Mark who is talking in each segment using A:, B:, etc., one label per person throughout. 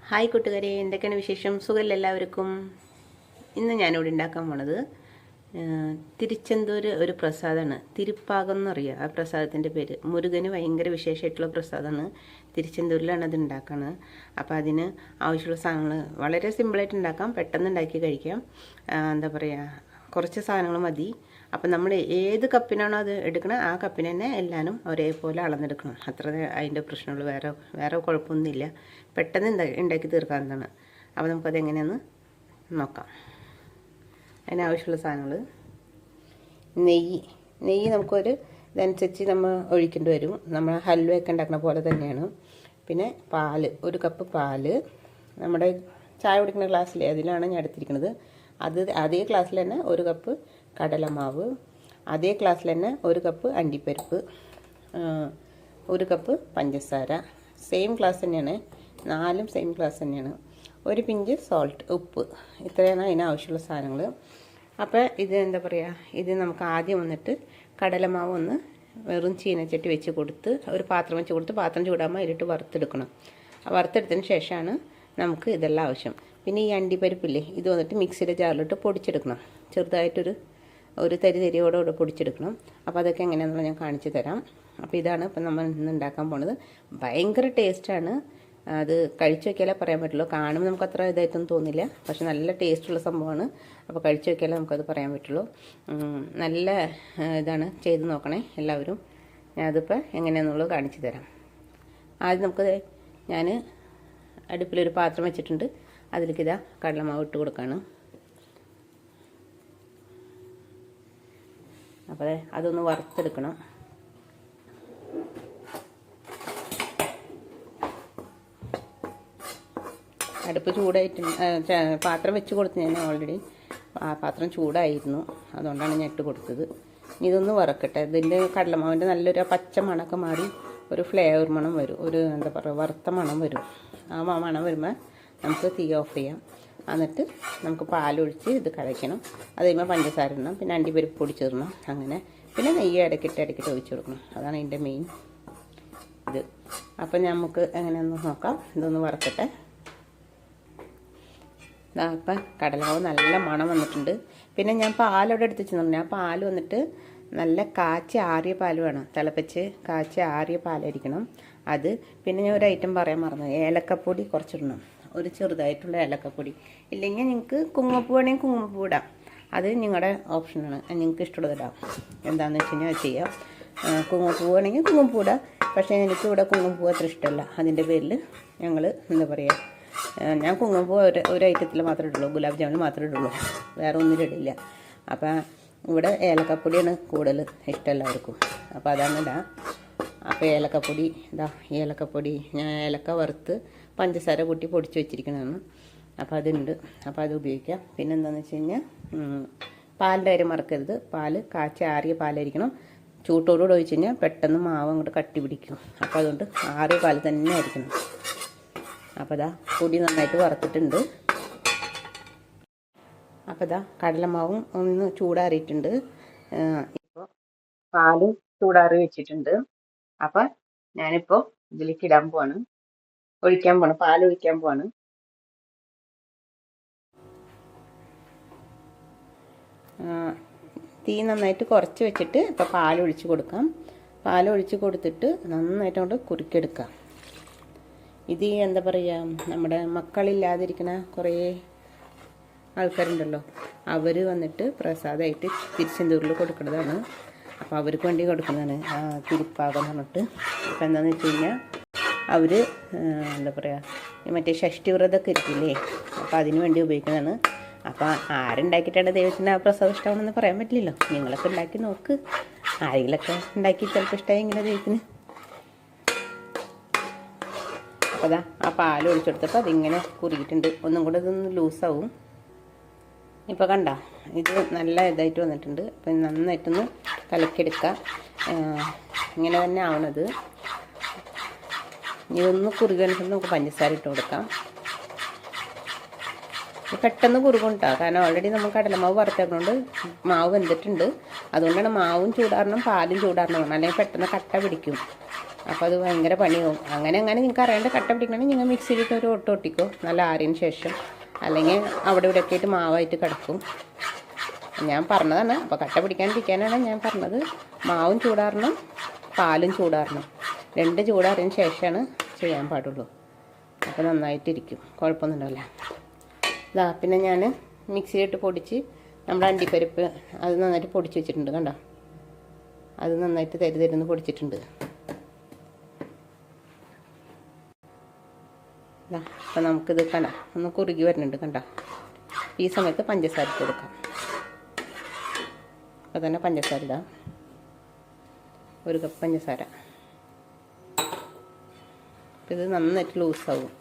A: Hi കൂട്ടുകാരെ, എന്തൊക്കെയാണ് വിശേഷം? സുഖമല്ല എല്ലാവർക്കും. ഇന്ന് ഞാനിവിടെ ഉണ്ടാക്കാൻ പോണത് തിരുച്ചെന്തൂർ ഒരു പ്രസാദമാണ്. തിരുപ്പാകം എന്നറിയാം ആ പ്രസാദത്തിൻ്റെ പേര്. മുരുകന് ഭയങ്കര വിശേഷമായിട്ടുള്ള പ്രസാദമാണ്. തിരുച്ചെന്തൂരിലാണ് അത് ഉണ്ടാക്കുന്നത്. അപ്പോൾ അതിന് ആവശ്യമുള്ള സാധനങ്ങൾ വളരെ സിമ്പിളായിട്ട് ഉണ്ടാക്കാം, പെട്ടെന്ന് ഉണ്ടാക്കി കഴിക്കാം. എന്താ പറയുക, കുറച്ച് സാധനങ്ങൾ മതി. അപ്പം നമ്മൾ ഏത് കപ്പിനാണോ അത് എടുക്കണം ആ കപ്പിന് തന്നെ എല്ലാവരും ഒരേപോലെ അളന്നെടുക്കണം. അത്ര അതിൻ്റെ പ്രശ്നമുള്ളൂ. വേറെ കുഴപ്പമൊന്നുമില്ല. പെട്ടെന്ന് ഉണ്ടാക്കി തീർക്കാവുന്നതാണ്. അപ്പോൾ നമുക്കത് എങ്ങനെയാണെന്ന് നോക്കാം. അതിനാവശ്യമുള്ള സാധനങ്ങൾ: നെയ്യ് നമുക്കൊരു ഇതനുസരിച്ച് നമ്മൾ ഒഴിക്കേണ്ടി വരും. നമ്മൾ ഹൽവയൊക്കെ ഉണ്ടാക്കുന്ന പോലെ തന്നെയാണ്. പിന്നെ ഒരു കപ്പ് പാല്. നമ്മുടെ ചായ കുടിക്കുന്ന ഗ്ലാസ്സിലെ അതിലാണ് ഞാൻ എടുത്തിരിക്കുന്നത്. അതേ ക്ലാസ്സിൽ തന്നെ ഒരു കപ്പ് കടലമാവ്, അതേ ക്ലാസ്സിൽ തന്നെ ഒരു കപ്പ് അണ്ടിപ്പരിപ്പ്, ഒരു കപ്പ് പഞ്ചസാര. സെയിം ക്ലാസ് തന്നെയാണ്, 4 സെയിം ക്ലാസ് തന്നെയാണ്. ഒരു പിഞ്ച് ഉപ്പ്. ഇത്രയാണ് അതിനാവശ്യമുള്ള സാധനങ്ങൾ. അപ്പോൾ ഇത് എന്താ പറയുക, ഇത് നമുക്ക് ആദ്യം വന്നിട്ട് കടലമാവ് ഒന്ന് വെറും ചീനച്ചട്ടി വെച്ച് കൊടുത്ത് ഒരു പാത്രം വെച്ച് കൊടുത്ത് പാത്രം ചൂടാകുമ്പോൾ അതിലിട്ട് വറുത്തെടുക്കണം. വറുത്തെടുത്തതിന് ശേഷമാണ് നമുക്ക് ഇതെല്ലാം ആവശ്യം. പിന്നെ ഈ അണ്ടിപ്പരിപ്പില്ലേ, ഇത് വന്നിട്ട് മിക്സിയുടെ ജാറിലിട്ട് പൊടിച്ചെടുക്കണം. ചെറുതായിട്ടൊരു തരിയോടെ പൊടിച്ചെടുക്കണം. അപ്പോൾ അതൊക്കെ എങ്ങനെയാണെന്നുള്ളത് ഞാൻ കാണിച്ചു തരാം. അപ്പോൾ ഇതാണ് ഇപ്പം നമ്മൾ ഇന്ന് ഉണ്ടാക്കാൻ പോണത്. ഭയങ്കര ടേസ്റ്റാണ്. അത് കഴിച്ചു വയ്ക്കാലേ പറയാൻ പറ്റുള്ളൂ. കാണുമ്പോൾ നമുക്ക് അത്ര ഇതായിട്ടൊന്നും തോന്നില്ല, പക്ഷെ നല്ല ടേസ്റ്റുള്ള സംഭവമാണ്. അപ്പോൾ കഴിച്ചു വയ്ക്കാലേ നമുക്കത് പറയാൻ പറ്റുള്ളൂ. നല്ല ഇതാണ്, ചെയ്ത് നോക്കണേ എല്ലാവരും. ഞാനതിപ്പോൾ എങ്ങനെയാണെന്നുള്ളത് കാണിച്ചു തരാം. ആദ്യം ഞാൻ അടുപ്പിലൊരു പാത്രം വെച്ചിട്ടുണ്ട്. അതിലേക്ക് കടലമാവ് ഇട്ട് കൊടുക്കുകയാണ്. അപ്പോൾ അതൊന്ന് വറുത്തെടുക്കണം. അടുപ്പ് ചൂടായിട്ട് പാത്രം വെച്ച് കൊടുത്ത് ഞാൻ ഓൾറെഡി പാത്രം ചൂടായിരുന്നു, അതുകൊണ്ടാണ് ഞാൻ ഇട്ട് കൊടുത്തത്. ഇതൊന്ന് വറക്കട്ടെ. ഇതിൻ്റെ കടലമാവിൻ്റെ നല്ലൊരു പച്ച മണമൊക്കെ മാറി ഒരു ഫ്ലേവർ മണം വരും, ഒരു എന്താ പറയുക വറുത്ത മണം വരും. ആ മണം വരുമ്പോൾ നമുക്ക് തീ ഓഫ് ചെയ്യാം. എന്നിട്ട് നമുക്ക് പാലൊഴിച്ച് ഇത് കഴിക്കണം. അത് കഴിയുമ്പോൾ പഞ്ചസാര ഇടണം, പിന്നെ അണ്ടിപ്പരിപ്പ് പൊടിച്ചിടണം. അങ്ങനെ പിന്നെ നെയ്യ് ഇടയ്ക്കിട്ട് ഒഴിച്ച് കൊടുക്കണം. അതാണ് ഇതിൻ്റെ മെയിൻ ഇത്. അപ്പം നമുക്ക് എങ്ങനെയൊന്ന് നോക്കാം. ഇതൊന്ന് വറുക്കട്ടെ. അപ്പം കടലമാവ് നല്ല മണം വന്നിട്ടുണ്ട്. പിന്നെ ഞാൻ പാലവിടെ എടുത്ത് വെച്ചിട്ടുണ്ട്. ആ പാൽ വന്നിട്ട് നല്ല കാച്ചി ആറിയ പാൽ വേണം, തിളപ്പിച്ച് കാച്ചി ആറിയ പാലായിരിക്കണം അത്. പിന്നെ ഞാൻ ഒരു ഐറ്റം പറയാൻ മറന്നു, ഏലക്കപ്പൊടി കുറച്ചിടണം, ഒരു ചെറുതായിട്ടുള്ള ഏലക്കപ്പൊടി. ഇല്ലെങ്കിൽ നിങ്ങൾക്ക് കുങ്കുമപ്പൂ വേണമെങ്കിൽ കുങ്കുമപ്പൂ ഇടാം, അത് നിങ്ങളുടെ ഓപ്ഷനാണ്. നിങ്ങൾക്ക് ഇഷ്ടമുള്ളത് ഇടാം. എന്താണെന്ന് വെച്ച് കഴിഞ്ഞാൽ ചെയ്യാം. കുങ്കുമപ്പൂ വേണമെങ്കിൽ കുങ്കുമപ്പൂ ഇടാം. പക്ഷേ എനിക്കിവിടെ കുങ്കുമപ്പൂ അത്ര ഇഷ്ടമല്ല. അതിൻ്റെ പേരിൽ ഞങ്ങൾ എന്താ പറയുക, ഞാൻ കുങ്കുമപ്പൂ ഒരു ഐറ്റത്തിൽ മാത്രമേ ഇടുള്ളൂ, ഗുലാബ് ജാമുൻ മാത്രമേ ഇടുള്ളൂ, വേറെ ഒന്നിലും ഇടില്ല. അപ്പം ഇവിടെ ഏലക്കപ്പൊടിയാണ് കൂടുതൽ ഇഷ്ടം എല്ലാവർക്കും. അപ്പോൾ അതാണ് ഇടാം. അപ്പോൾ ഏലക്കപ്പൊടി ഞാൻ ഏലക്ക വറുത്ത് പഞ്ചസാര കൂട്ടി പൊടിച്ച് വെച്ചിരിക്കണതാണ്. അപ്പോൾ അതുണ്ട്, അപ്പോൾ അത് ഉപയോഗിക്കാം. പിന്നെ എന്താണെന്ന് വെച്ച് കഴിഞ്ഞാൽ പാലിൻ്റെ കാര്യം മറക്കരുത്. പാല് കാച്ചി ആറിയ പാലായിരിക്കണം. ചൂട്ടോടുകൂടി ഒഴിച്ച് കഴിഞ്ഞാൽ പെട്ടെന്ന് മാവ് അങ്ങോട്ട് കട്ടി പിടിക്കും. അപ്പോൾ അതുകൊണ്ട് ആറിയ പാൽ തന്നെ ആയിരിക്കണം. അപ്പോൾ പൊടി നന്നായിട്ട് വറുത്തിട്ടുണ്ട്. അപ്പോൾ കടലമാവും ഒന്ന് ചൂടാറിയിട്ടുണ്ട്. ഇപ്പോൾ പാലും ചൂടാറി വെച്ചിട്ടുണ്ട്. അപ്പം ഞാനിപ്പോൾ ഇതിലേക്ക് പാൽ ഒഴിക്കാൻ പോവാണ്. തീ നന്നായിട്ട് കുറച്ച് വെച്ചിട്ട് ഇപ്പോൾ പാലൊഴിച്ച് കൊടുക്കാം. പാലൊഴിച്ച് കൊടുത്തിട്ട് നന്നായിട്ട് കൊണ്ട് കുറുക്കിയെടുക്കാം. ഇത് എന്താ പറയുക, നമ്മുടെ മക്കളില്ലാതിരിക്കുന്ന കുറേ ആൾക്കാരുണ്ടല്ലോ, അവർ വന്നിട്ട് പ്രസാദമായിട്ട് തിരുച്ചെന്തൂരിൽ കൊടുക്കുന്നതാണ്. അപ്പോൾ അവർക്ക് വേണ്ടി കൊടുക്കുന്നതാണ് തിരുപ്പാകം എന്ന് പറഞ്ഞിട്ട്. അപ്പോൾ എന്താണെന്ന് വെച്ച് കഴിഞ്ഞാൽ അവർ എന്താ പറയുക, മറ്റേ ഷഷ്ടി വ്രതമൊക്കെ ഇരിക്കില്ലേ, അപ്പോൾ അതിന് വേണ്ടി ഉപയോഗിക്കുന്നതാണ്. അപ്പോൾ ആരുണ്ടാക്കിയിട്ടാണ് ദൈവത്തിന് ആ പ്രസാദം ഇഷ്ടമാണെന്ന് പറയാൻ പറ്റില്ലല്ലോ. നിങ്ങളൊക്കെ ഉണ്ടാക്കി നോക്ക്. ആരെങ്കിലൊക്കെ ഉണ്ടാക്കി ചിലപ്പോൾ ഇഷ്ടമായി ഇങ്ങനെ ദൈവത്തിന്. അപ്പോൾ ആ പാൽ ഒഴിച്ചെടുത്തപ്പോൾ അതിങ്ങനെ കുറുകിയിട്ടുണ്ട്. ഒന്നും കൂടെ ഇതൊന്ന് ലൂസാവും. ഇപ്പോൾ കണ്ട, ഇത് നല്ല ഇതായിട്ട് വന്നിട്ടുണ്ട്. അപ്പം നന്നായിട്ടൊന്ന് കലക്കിയെടുക്കുക. ഇങ്ങനെ തന്നെ ആവണത്. ഇതൊന്ന് കുറുകനുസരിച്ച് നമുക്ക് പഞ്ചസാര ഇട്ട് കൊടുക്കാം. പെട്ടെന്ന് കുറുകും കേട്ടോ, കാരണം ഓൾറെഡി നമ്മൾ കടലമാവ് വറുത്തേക്കൊണ്ട് മാവ് വെന്തിട്ടുണ്ട്. അതുകൊണ്ടാണ് മാവും ചൂടാറണം പാലും ചൂടാറണം, അല്ലെങ്കിൽ പെട്ടെന്ന് കട്ട പിടിക്കും. അപ്പോൾ അത് ഭയങ്കര പണിയാവും. അങ്ങനെ നിങ്ങൾക്ക് അറിയാണ്ട് കട്ട പിടിക്കണമെങ്കിൽ നിങ്ങൾ മിക്സിയിലിട്ട് ഒരു ഒട്ടിക്കോ, നല്ല ആറിയതിന് ശേഷം. അല്ലെങ്കിൽ അവിടെ ഇവിടെ ഒക്കെ ആയിട്ട് മാവായിട്ട് കിടക്കും. ഞാൻ പറഞ്ഞതാണ്. അപ്പോൾ കട്ട പിടിക്കാണ്ടിരിക്കാനാണ് ഞാൻ പറഞ്ഞത്. മാവും ചൂടാറണം, പാലും ചൂടാറണം. 2 ചൂടാറിയതിന് ശേഷമാണ് ചെയ്യാൻ പാടുള്ളൂ. അപ്പോൾ നന്നായിട്ടിരിക്കും, കുഴപ്പമൊന്നും ഉണ്ടാവില്ല. ഇതാ പിന്നെ ഞാൻ മിക്സിയിലിട്ട് പൊടിച്ച് നമ്മുടെ അണ്ടിപ്പരിപ്പ് അത് നന്നായിട്ട് പൊടിച്ച് വെച്ചിട്ടുണ്ട്. കണ്ടോ, അത് നന്നായിട്ട് തരുന്ന് പൊടിച്ചിട്ടുണ്ട്. അപ്പം നമുക്കിത് കണ്ട ഒന്ന് കുറുകി വരുന്നുണ്ട്. കണ്ട ഈ സമയത്ത് പഞ്ചസാര ഇട്ട് കൊടുക്കാം. അപ്പോൾ തന്നെ പഞ്ചസാര ഇടാം. 1 കപ്പ് പഞ്ചസാര. ഇത് നന്നായിട്ട് ലൂസാവും.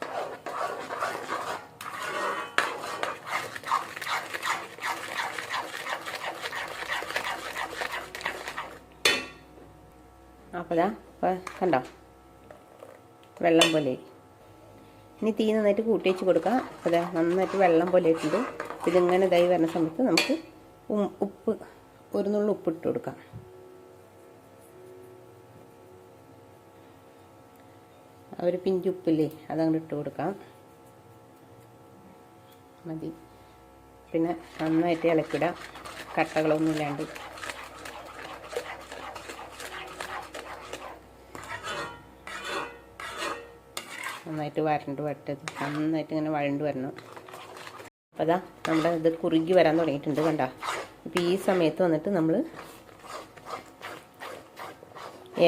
A: അപ്പോൾ കണ്ടോ വെള്ളം പോലെ. ഇനി തീ നന്നായിട്ട് കൂട്ടി വെച്ച് കൊടുക്കാം. അപ്പോൾ നന്നായിട്ട് വെള്ളം പോലെ ഇട്ടുണ്ട്. ഇതിങ്ങനെ ഇതായി വരുന്ന സമയത്ത് നമുക്ക് ഉപ്പ് 1 നുള്ളി ഉപ്പ് ഇട്ട് കൊടുക്കാം. ഒരു പിഞ്ച് ഉപ്പില്ലേ അതങ്ങോട്ട് ഇട്ട് കൊടുക്കാം. മതി. പിന്നെ നന്നായിട്ട് ഇളക്കിടാം, കട്ടകളൊന്നും ഇല്ലാണ്ട്. നന്നായിട്ട് വരട്ടത് നന്നായിട്ട് ഇങ്ങനെ വഴണ്ട് വരണം. അപ്പോൾ നമ്മുടെ ഇത് കുറുകി വരാൻ തുടങ്ങിയിട്ടുണ്ട്. കണ്ട. ഇപ്പോൾ ഈ സമയത്ത് വന്നിട്ട് നമ്മൾ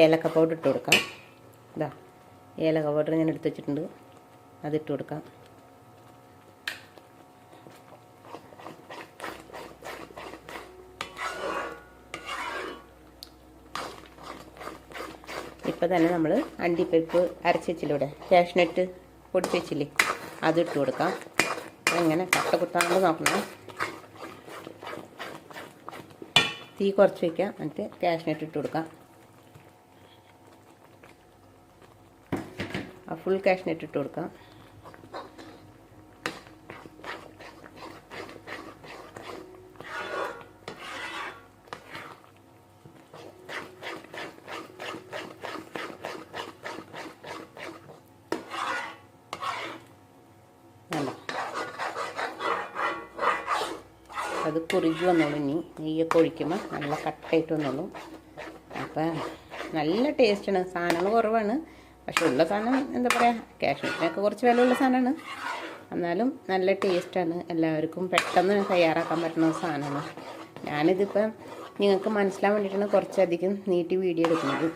A: ഏലക്ക പൗഡർ ഇട്ട് കൊടുക്കാം. ഏലക്ക പൗഡർ ഞാൻ എടുത്ത് വെച്ചിട്ടുണ്ട്, അതിട്ട് കൊടുക്കാം. ഇപ്പോൾ തന്നെ നമ്മൾ അണ്ടിപ്പരിപ്പ് അരച്ച് വെച്ചില്ലേ, കാഷ്നട്ട് പൊടിച്ച് വെച്ചില്ലേ, അതിട്ട് കൊടുക്കാം. അങ്ങനെ കട്ട കുത്താണ്ട് നോക്കണം. തീ കുറച്ച് വയ്ക്കാം. എന്നിട്ട് കാഷ്നട്ട് ഇട്ട് കൊടുക്കാം. ഫുൾ കാഷ്നട്ട് ഇട്ട് കൊടുക്കാം. അത് കുറുകി വന്നോളൂ. ഇനി നെയ്യൊക്കെ ഒഴിക്കുമ്പോൾ നല്ല കട്ടായിട്ട് വന്നോളൂ. അപ്പം നല്ല ടേസ്റ്റാണ്. സാധനങ്ങൾ കുറവാണ്, പക്ഷെ ഉള്ള സാധനം എന്താ പറയുക, കാഷ്നട്ടിനൊക്കെ കുറച്ച് വിലയുള്ള സാധനമാണ്. എന്നാലും നല്ല ടേസ്റ്റാണ്. എല്ലാവർക്കും പെട്ടെന്ന് തയ്യാറാക്കാൻ പറ്റുന്ന സാധനമാണ്. ഞാനിതിപ്പം നിങ്ങൾക്ക് മനസ്സിലാൻ വേണ്ടിയിട്ടാണ് കുറച്ചധികം നീട്ടി വീഡിയോ എടുക്കുന്നത്.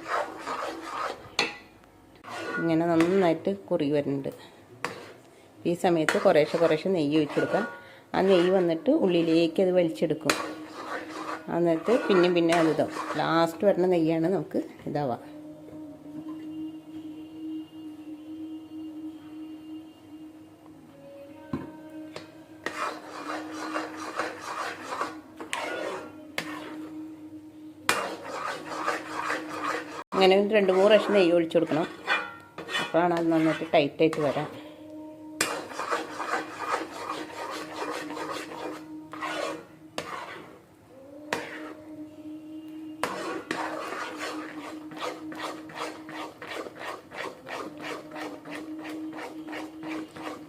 A: ഇങ്ങനെ നന്നായിട്ട് കുറുകി വരുന്നുണ്ട്. ഈ സമയത്ത് കുറേശ്ശെ നെയ്യ് ഒഴിച്ച് കൊടുക്കാം. ആ നെയ്യ് വന്നിട്ട് ഉള്ളിലേക്ക് അത് വലിച്ചെടുക്കും. എന്നിട്ട് പിന്നെ അത് ഇതാവും. ലാസ്റ്റ് വരുന്ന നെയ്യാണ് നമുക്ക് ഇതാവുക. അങ്ങനെ 2-3 പ്രാവശ്യം നെയ്യ് ഒഴിച്ചു കൊടുക്കണം. അപ്പോഴാണ് അത് നന്നായിട്ട് ടൈറ്റായിട്ട് വരാം.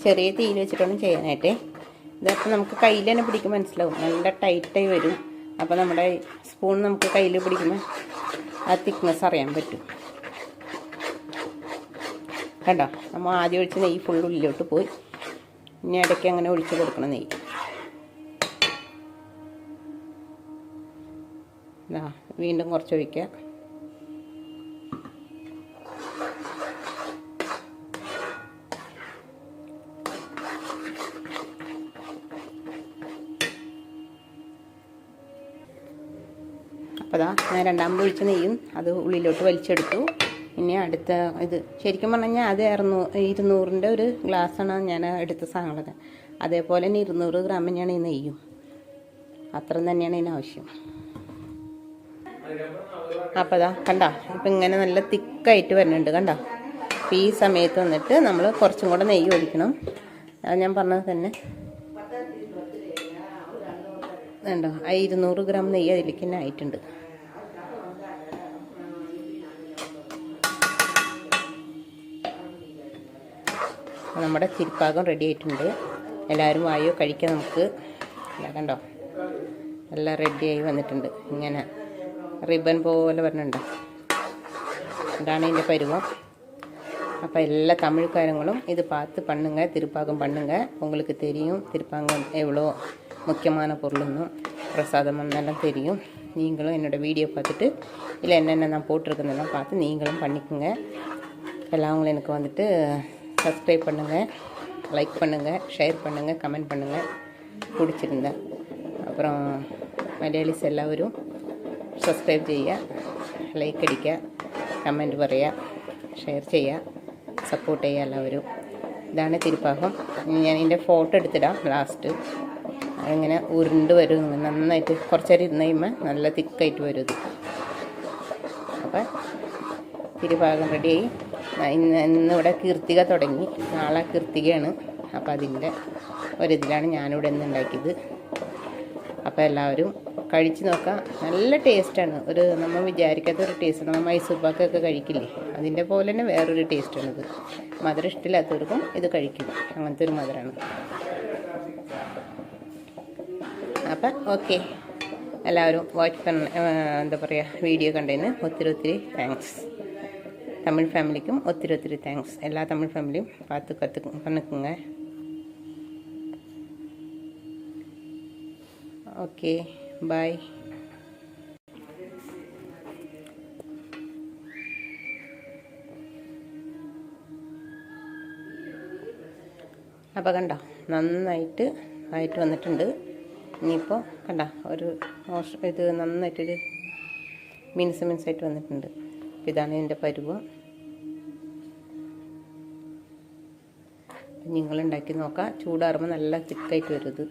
A: ചെറിയ തീയിൽ വെച്ചിട്ടാണ് ചെയ്യാനായിട്ട്. ഇതൊക്കെ നമുക്ക് കയ്യിൽ തന്നെ പിടിക്കുമ്പോൾ മനസ്സിലാവും, നല്ല ടൈറ്റായി വരും. അപ്പോൾ നമ്മുടെ സ്പൂൺ നമുക്ക് കയ്യിൽ പിടിക്കുമ്പോൾ ആ തിക്നെസ് അറിയാൻ പറ്റും. കണ്ടോ, നമ്മൾ ആദ്യം ഒഴിച്ച് നെയ്യ് ഫുൾ ഉള്ളിലോട്ട് പോയി. ഇനി ഇടയ്ക്ക് അങ്ങനെ ഒഴിച്ച് കൊടുക്കണം നെയ്യ്. വീണ്ടും കുറച്ച് ഒഴിക്കുക. അപ്പോൾ ഞാൻ രണ്ടാമത് ഒഴിച്ച നെയ്യും അത് ഉള്ളിലോട്ട് വലിച്ചെടുത്തു. ഇനി അടുത്ത ഇത് ശരിക്കും പറഞ്ഞു കഴിഞ്ഞാൽ അത് 200-ൻ്റെ ഒരു ഗ്ലാസ്സാണ് ഞാൻ എടുത്ത സാധനങ്ങളൊക്കെ. അതേപോലെ തന്നെ 200 ഗ്രാം തന്നെയാണ് ഈ നെയ്യും. അത്ര തന്നെയാണ് ഇതിന് ആവശ്യം. അപ്പോൾ കണ്ട, ഇപ്പം ഇങ്ങനെ നല്ല തിക്കായിട്ട് വരുന്നുണ്ട്. കണ്ട, അപ്പോൾ ഈ സമയത്ത് വന്നിട്ട് നമ്മൾ കുറച്ചും കൂടെ നെയ്യ് ഒഴിക്കണം. അത് ഞാൻ പറഞ്ഞത് തന്നെ. കണ്ടോ, 200 ഗ്രാം നെയ്യ് അതിലേക്ക് തന്നെ ആയിട്ടുണ്ട്. നമ്മുടെ തിരുപ്പാകം റെഡി ആയിട്ടുണ്ട്. എല്ലാവരും വായോ കഴിക്കാം നമുക്ക്. കണ്ടോ, എല്ലാം റെഡിയായി വന്നിട്ടുണ്ട്. ഇങ്ങനെ റിബൺ പോലെ വരണുണ്ട്. ഇതാണ് ഇതിൻ്റെ പരുവം. அப்போ எல்லா தமிழ்காரங்களும் இது பார்த்து பண்ணுங்கள், திருப்பாகம் பண்ணுங்கள். உங்களுக்கு தெரியும் திருப்பாகம் எவ்வளோ முக்கியமான பொருள்னு, பிரசாதம் நல்லா தெரியும். நீங்களும் என்னோடய வீடியோ பார்த்துட்டு இல்லை என்னென்ன நான் போட்டிருக்கேன்னெல்லாம் பார்த்து நீங்களும் பண்ணிக்கோங்க. எல்லாவங்களும் எனக்கு வந்துட்டு சப்ஸ்கிரைப் பண்ணுங்கள், லைக் பண்ணுங்கள், ഷെയർ பண்ணுங்கள், കമൻറ്റ് பண்ணுங்கள் പിടിച്ചിരുന്ന. അപ്പുറം മലയാളീസ് എല്ലാവരും സബ്സ്ക്രൈബ് ചെയ്യുക, ലൈക്ക് അടിക്കുക, കമൻറ്റ് പറയുക, ഷെയർ ചെയ്യുക, സപ്പോർട്ട് ചെയ്യുക എല്ലാവരും. ഇതാണ് തിരുപ്പാകം. ഞാൻ ഇതിൻ്റെ ഫോട്ടോ എടുത്തിടാം ലാസ്റ്റ്. അതിങ്ങനെ ഉരുണ്ട് വരും നന്നായിട്ട്. കുറച്ച് നേരം ഇരുന്ന് കഴിയുമ്പോൾ നല്ല തിക്കായിട്ട് വരും ഇത്. അപ്പം തിരുപ്പാകം റെഡിയായി. ഇന്നിവിടെ കീർത്തിക തുടങ്ങി, നാളെ കീർത്തികയാണ്. അപ്പോൾ അതിൻ്റെ ഒരിതിലാണ് ഞാനിവിടെ ഇന്ന് ഉണ്ടാക്കിയത്. അപ്പോൾ എല്ലാവരും കഴിച്ച് നോക്കാം. നല്ല ടേസ്റ്റാണ്. ഒരു നമ്മൾ വിചാരിക്കാത്ത ഒരു ടേസ്റ്റ്. നമ്മൾ മൈസൂർ പാക്കൊക്കെ കഴിക്കില്ലേ, അതിൻ്റെ പോലെ തന്നെ വേറൊരു ടേസ്റ്റാണിത്. മധുരം ഇഷ്ടമില്ലാത്തവർക്കും ഇത് കഴിക്കും, അങ്ങനത്തെ ഒരു മധുരമാണ്. അപ്പം ഓക്കെ, എല്ലാവരും എന്താ പറയുക, വീഡിയോ കണ്ടതിന് ഒത്തിരി താങ്ക്സ്. തമിഴ് ഫാമിലിക്കും ഒത്തിരി താങ്ക്സ്. എല്ലാ തമിഴ് ഫാമിലിയും பார்த்து பண்ணிக்குங்க. Okay, bye. അപ്പോൾ കണ്ടോ, നന്നായിട്ട് വന്നിട്ടുണ്ട്. ഇനിയിപ്പോൾ കണ്ടോ, ഒരു ഇത് നന്നായിട്ടൊരു മിനുസായിട്ട് വന്നിട്ടുണ്ട്. ഇതാണ് ഇതിൻ്റെ പരുവം. നിങ്ങളുണ്ടാക്കി നോക്കാം. ചൂടാറുമ്പോൾ നല്ല തിക്കായിട്ട് വരും ഇത്.